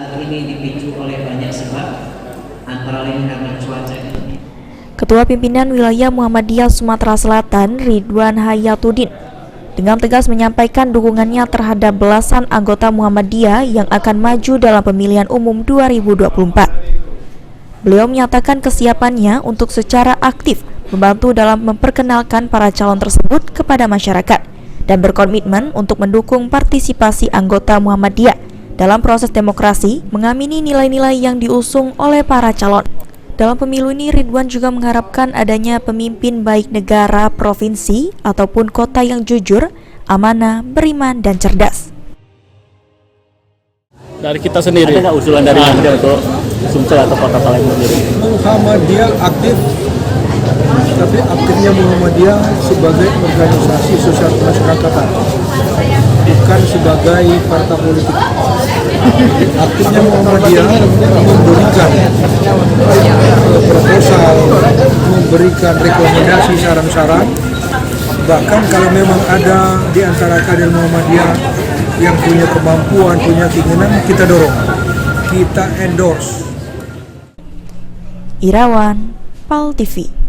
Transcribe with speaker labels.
Speaker 1: Hal ini dipicu oleh banyak sebab, antara lain karena cuaca.
Speaker 2: Ketua Pimpinan Wilayah Muhammadiyah Sumatera Selatan, Ridwan Hayatuddin, dengan tegas menyampaikan dukungannya terhadap belasan anggota Muhammadiyah yang akan maju dalam pemilihan umum 2024. Beliau menyatakan kesiapannya untuk secara aktif membantu dalam memperkenalkan para calon tersebut kepada masyarakat dan berkomitmen untuk mendukung partisipasi anggota Muhammadiyah dalam proses demokrasi, mengamini nilai-nilai yang diusung oleh para calon. Dalam pemilu ini, Ridwan juga mengharapkan adanya pemimpin baik negara, provinsi, ataupun kota yang jujur, amanah, beriman, dan cerdas.
Speaker 3: Dari kita sendiri, ada nggak usulan dari Anda untuk Sumsel atau Kota Palembang sendiri?
Speaker 4: Muhammadiyah aktif, tapi aktifnya Muhammadiyah sebagai organisasi sosial kemasyarakatan, bukan sebagai partai politik. Aktifnya Muhammadiyah memberikan proposal, memberikan rekomendasi, saran-saran. Bahkan kalau memang ada di antara kader Muhammadiyah yang punya kemampuan, punya keinginan, kita dorong, kita endorse.
Speaker 2: Irawan, PAL TV.